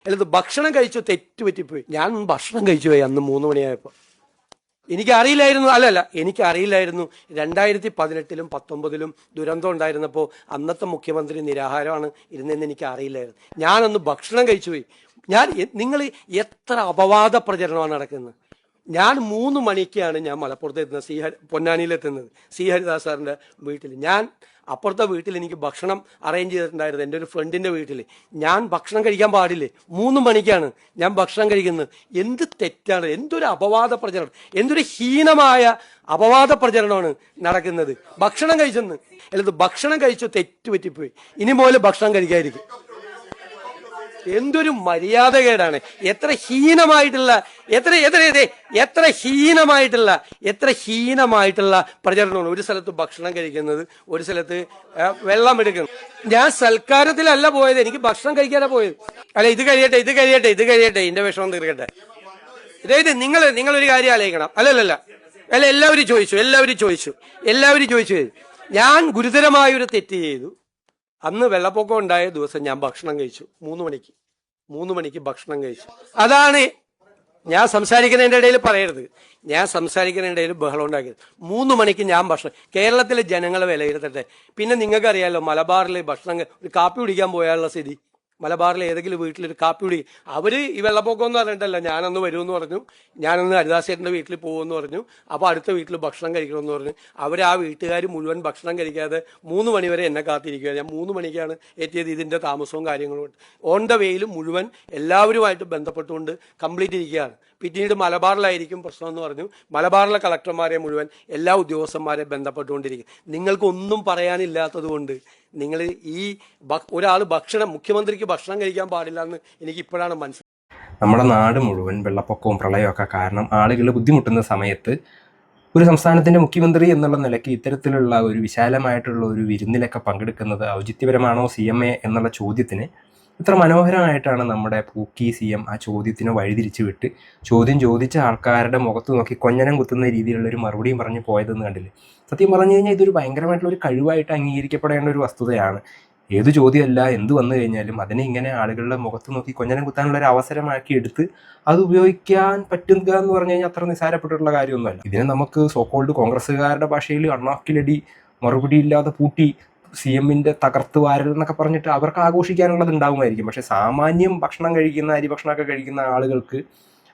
അല്ലത് ഭക്ഷണം കഴിച്ചു തെറ്റുപറ്റിപ്പോയി. ഞാൻ ഭക്ഷണം കഴിച്ചു പോയി അന്ന് 3 മണിയായപ്പോൾ. എനിക്കറിയില്ലായിരുന്നു, എനിക്കറിയില്ലായിരുന്നു 2018-ലും 2019-ലും ദുരന്തം ഉണ്ടായിരുന്നപ്പോൾ അന്നത്തെ മുഖ്യമന്ത്രി നിരാഹാരമാണ് ഇരുന്നതെന്ന് എനിക്ക് അറിയില്ലായിരുന്നു. ഞാനന്ന് ഭക്ഷണം കഴിച്ചു പോയി. നിങ്ങൾ എത്ര അപവാദ പ്രചരണമാണ് നടക്കുന്നത്. ഞാൻ 3 മണിക്കാണ് ഞാൻ മലപ്പുറത്ത് എത്തുന്നത്, പൊന്നാനിയിലെത്തുന്നത്, സി ഹരിദാസ് സാറിൻ്റെ വീട്ടിൽ. ഞാൻ അപ്പുറത്തെ വീട്ടിൽ എനിക്ക് ഭക്ഷണം അറേഞ്ച് ചെയ്തിട്ടുണ്ടായിരുന്നു, എൻ്റെ ഒരു ഫ്രണ്ടിൻ്റെ വീട്ടിൽ. ഞാൻ ഭക്ഷണം കഴിക്കാൻ പാടില്ലേ? 3 മണിക്കാണ് ഞാൻ ഭക്ഷണം കഴിക്കുന്നത്. എന്ത് തെറ്റാണ്, എന്തൊരു അപവാദ പ്രചരണം, എന്തൊരു ഹീനമായ അപവാദ പ്രചരണമാണ് നടക്കുന്നത്. ഭക്ഷണം കഴിച്ചെന്ന് അല്ലത് ഭക്ഷണം കഴിച്ചു തെറ്റുപറ്റിപ്പോയി, ഇനി മുതൽ ഭക്ഷണം കഴിക്കാതിരിക്കും. എന്തൊരു മര്യാദകേടാണ്. എത്ര ഹീനമായിട്ടുള്ള പ്രചരണമാണ്. ഒരു സ്ഥലത്ത് ഭക്ഷണം കഴിക്കുന്നത്, ഒരു സ്ഥലത്ത് വെള്ളം എടുക്കുന്നത്. ഞാൻ സൽക്കാരത്തിലല്ല പോയത്, എനിക്ക് ഭക്ഷണം കഴിക്കാനാണ് പോയത്. അല്ല, ഇത് കഴിയട്ടെ ഇതിന്റെ വിഷമം തീർക്കട്ടെ. ഇതായത് നിങ്ങളൊരു കാര്യം ആലോചിക്കണം. അല്ല, എല്ലാവരും ചോദിച്ചു. ഞാൻ ഗുരുതരമായൊരു തെറ്റ് ചെയ്തു. അന്ന് വെള്ളപ്പൊക്കം ഉണ്ടായ ദിവസം ഞാൻ ഭക്ഷണം കഴിച്ചു 3 മണിക്ക് ഭക്ഷണം കഴിച്ചു. അതാണ് ഞാൻ സംസാരിക്കുന്നതിൻ്റെ ഇടയിൽ പറയരുത്, ഞാൻ സംസാരിക്കുന്നതിൻ്റെ ഇടയിൽ ബഹളം ഉണ്ടാക്കരുത്. 3 മണിക്ക് ഞാൻ ഭക്ഷണം, കേരളത്തിലെ ജനങ്ങളെ വിലയിരുത്തട്ടെ. പിന്നെ നിങ്ങൾക്കറിയാലോ മലബാറിൽ ഒരു കാപ്പി കുടിക്കാൻ പോയാലുള്ള സ്ഥിതി. മലബാറിലെ ഏതെങ്കിലും വീട്ടിലൊരു കാപ്പി കുടി, അവര് ഈ വെള്ളപ്പൊക്കം എന്ന് പറഞ്ഞിട്ടല്ല, ഞാനൊന്ന് വരുമെന്ന് പറഞ്ഞു, ഞാനൊന്ന് ഹരിദാസേട്ടൻ്റെ വീട്ടിൽ പോകുമെന്ന് പറഞ്ഞു. അപ്പോൾ അടുത്ത വീട്ടിൽ ഭക്ഷണം കഴിക്കണമെന്ന് പറഞ്ഞു. ആ വീട്ടുകാർ മുഴുവൻ ഭക്ഷണം കഴിക്കാതെ 3 മണി വരെ എന്നെ കാത്തിരിക്കുക. ഞാൻ 3 മണിക്കാണ് എത്തിയത്. ഇതിൻ്റെ താമസവും കാര്യങ്ങളും ഓൺ ദ വേയിൽ മുഴുവൻ എല്ലാവരുമായിട്ട് ബന്ധപ്പെട്ടുകൊണ്ട് കംപ്ലീറ്റ് ഇരിക്കുകയാണ്. പിന്നീട് മലബാറിലായിരിക്കും പ്രശ്നം എന്ന് പറഞ്ഞു. മലബാറിലെ കളക്ടർമാരെ മുഴുവൻ എല്ലാ ഉദ്യോഗസ്ഥന്മാരെ ബന്ധപ്പെട്ടുകൊണ്ടിരിക്കും. നിങ്ങൾക്കൊന്നും പറയാനില്ലാത്തത് കൊണ്ട് നിങ്ങൾ ഒരാൾ മുഖ്യമന്ത്രിക്ക് ഭക്ഷണം കഴിക്കാൻ പാടില്ല എന്ന് എനിക്ക് ഇപ്പോഴാണ് മനസ്സിലായത്. നമ്മുടെ നാട് മുഴുവൻ വെള്ളപ്പൊക്കവും പ്രളയമൊക്കെ കാരണം ആളുകൾ ബുദ്ധിമുട്ടുന്ന സമയത്ത് ഒരു സംസ്ഥാനത്തിൻ്റെ മുഖ്യമന്ത്രി എന്നുള്ള നിലയ്ക്ക് ഇത്തരത്തിലുള്ള ഒരു വിശാലമായിട്ടുള്ള ഒരു വിരുന്നിലൊക്കെ പങ്കെടുക്കുന്നത് ഔചിത്യപരമാണോ CMA എന്നുള്ള ചോദ്യത്തിന് ഇത്ര മനോഹരമായിട്ടാണ് നമ്മുടെ പൂക്കി CM ആ ചോദ്യത്തിന് വഴിതിരിച്ചു വിട്ട് ചോദ്യം ചോദിച്ച ആൾക്കാരുടെ മുഖത്ത് നോക്കി കൊഞ്ഞനം കുത്തുന്ന രീതിയിലുള്ള ഒരു മറുപടിയും പറഞ്ഞ് പോയതെന്ന് കണ്ടില്ലേ. സത്യം പറഞ്ഞു കഴിഞ്ഞാൽ ഇതൊരു ഭയങ്കരമായിട്ടുള്ള ഒരു കഴിവായിട്ട് അംഗീകരിക്കപ്പെടേണ്ട ഒരു വസ്തുതയാണ്. ഏത് ചോദ്യമല്ല എന്ത് വന്നു കഴിഞ്ഞാലും അതിനെ ഇങ്ങനെ ആളുകളുടെ മുഖത്ത് നോക്കി കൊഞ്ഞനം കുത്താനുള്ള ഒരു അവസരമാക്കി എടുത്ത് അത് ഉപയോഗിക്കാൻ പറ്റുക എന്ന് പറഞ്ഞു കഴിഞ്ഞാൽ അത്ര നിസ്സാരപ്പെട്ടിട്ടുള്ള കാര്യമൊന്നുമല്ല. ഇതിനെ നമുക്ക് സോക്കോൾഡ് കോൺഗ്രസ്സുകാരുടെ ഭാഷയിൽ അണ്ണാക്കിലടി മറുപടി ഇല്ലാതെ പൂട്ടി CMന്റെ തകർത്ത് വാരൽ എന്നൊക്കെ പറഞ്ഞിട്ട് അവർക്ക് ആഘോഷിക്കാനുള്ളത് ഉണ്ടാവുമായിരിക്കും. പക്ഷെ സാമാന്യം ഭക്ഷണം കഴിക്കുന്ന അരിഭക്ഷണമൊക്കെ കഴിക്കുന്ന ആളുകൾക്ക്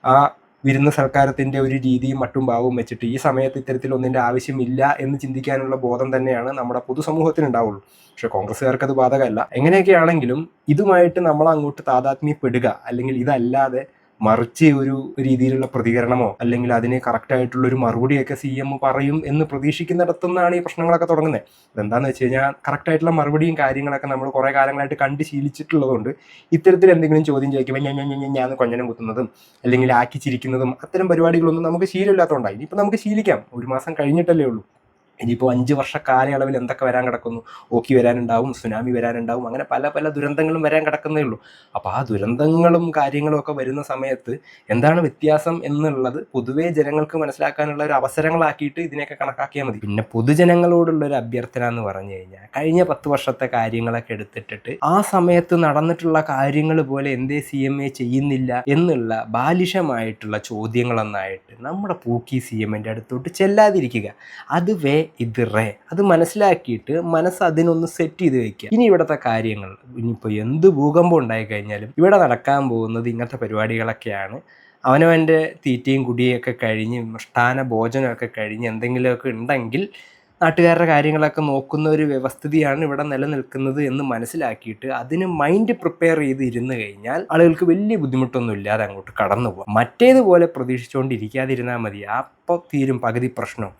ആ വിരുന്ന സൽക്കാരത്തിൻ്റെ ഒരു രീതിയും മറ്റും ഭാവവും വെച്ചിട്ട് ഈ സമയത്ത് ഇത്തരത്തിലൊന്നിൻ്റെ ആവശ്യമില്ല എന്ന് ചിന്തിക്കാനുള്ള ബോധം തന്നെയാണ് നമ്മുടെ പൊതുസമൂഹത്തിന് ഉണ്ടാവുള്ളൂ. പക്ഷെ കോൺഗ്രസ്സുകാർക്ക് അത് ബാധകമല്ല. എങ്ങനെയൊക്കെയാണെങ്കിലും ഇതുമായിട്ട് നമ്മൾ അങ്ങോട്ട് താതാത്മ്യപ്പെടുക, അല്ലെങ്കിൽ ഇതല്ലാതെ മറിച്ച് ഒരു രീതിയിലുള്ള പ്രതികരണമോ അല്ലെങ്കിൽ അതിന് കറക്റ്റായിട്ടുള്ളൊരു മറുപടിയൊക്കെ CM പറയും എന്ന് പ്രതീക്ഷിക്കുന്നിടത്തുനിന്നാണ് ഈ പ്രശ്നങ്ങളൊക്കെ തുടങ്ങുന്നത്. അതെന്താണെന്ന് വെച്ച് കഴിഞ്ഞാൽ കറക്റ്റായിട്ടുള്ള മറുപടിയും കാര്യങ്ങളൊക്കെ നമ്മൾ കുറേ കാലങ്ങളായിട്ട് കണ്ട് ശീലിച്ചിട്ടുള്ളതുകൊണ്ട് ഇത്തരത്തിൽ എന്തെങ്കിലും ചോദ്യം ചോദിക്കുമ്പോൾ ഞാൻ കൊഞ്ഞനം കുത്തുന്നതും അല്ലെങ്കിൽ ആക്കിച്ചിരിക്കുന്നതും അത്തരം പരിപാടികളൊന്നും നമുക്ക് ശീലമില്ലാത്തതുകൊണ്ടായി. ഇനിയിപ്പോൾ നമുക്ക് ശീലിക്കാം, 1 മാസം കഴിഞ്ഞിട്ടല്ലേ ഉള്ളൂ. ഇനിയിപ്പോൾ 5 വർഷ കാലയളവിൽ എന്തൊക്കെ വരാൻ കിടക്കുന്നു, ഓക്കി വരാനുണ്ടാവും, സുനാമി വരാനുണ്ടാവും, അങ്ങനെ പല ദുരന്തങ്ങളും വരാൻ കിടക്കുന്നേ ഉള്ളൂ. അപ്പോൾ ആ ദുരന്തങ്ങളും കാര്യങ്ങളും ഒക്കെ വരുന്ന സമയത്ത് എന്താണ് വ്യത്യാസം എന്നുള്ളത് പൊതുവേ ജനങ്ങൾക്ക് മനസ്സിലാക്കാനുള്ള ഒരു അവസരങ്ങളാക്കിയിട്ട് ഇതിനെയൊക്കെ കണക്കാക്കിയാൽ മതി. പിന്നെ പൊതുജനങ്ങളോടുള്ള ഒരു അഭ്യർത്ഥന എന്ന് പറഞ്ഞു കഴിഞ്ഞാൽ കഴിഞ്ഞ 10 വർഷത്തെ കാര്യങ്ങളൊക്കെ എടുത്തിട്ടിട്ട് ആ സമയത്ത് നടന്നിട്ടുള്ള കാര്യങ്ങൾ പോലെ എന്തേ CMA ചെയ്യുന്നില്ല എന്നുള്ള ബാലിശമായിട്ടുള്ള ചോദ്യങ്ങളൊന്നായിട്ട് നമ്മുടെ പൂക്കി CMന്റെ അടുത്തോട്ട് ചെല്ലാതിരിക്കുക. അത് അത് മനസ്സിലാക്കിയിട്ട് മനസ്സ് അതിനൊന്ന് സെറ്റ് ചെയ്ത് വെക്കുക. ഇനി ഇവിടുത്തെ കാര്യങ്ങൾ ഇനിയിപ്പോൾ എന്ത് ഭൂകമ്പം ഉണ്ടായിക്കഴിഞ്ഞാലും ഇവിടെ നടക്കാൻ പോകുന്നത് ഇങ്ങനത്തെ പരിപാടികളൊക്കെയാണ്. അവനവൻ്റെ തീറ്റയും കുടിയൊക്കെ കഴിഞ്ഞ് മൃഷ്ടാന ഭോജനമൊക്കെ കഴിഞ്ഞ് എന്തെങ്കിലുമൊക്കെ ഉണ്ടെങ്കിൽ നാട്ടുകാരുടെ കാര്യങ്ങളൊക്കെ നോക്കുന്ന ഒരു വ്യവസ്ഥിതിയാണ് ഇവിടെ നിലനിൽക്കുന്നത് എന്ന് മനസ്സിലാക്കിയിട്ട് അതിന് മൈൻഡ് പ്രിപ്പയർ ചെയ്ത് ഇരുന്ന് കഴിഞ്ഞാൽ ആളുകൾക്ക് വലിയ ബുദ്ധിമുട്ടൊന്നും ഇല്ലാതെ അങ്ങോട്ട് കടന്നു പോകാം. മറ്റേതുപോലെ പ്രതീക്ഷിച്ചുകൊണ്ടിരിക്കാതിരുന്നാൽ മതി, അപ്പോൾ തീരും പകുതി പ്രശ്നം.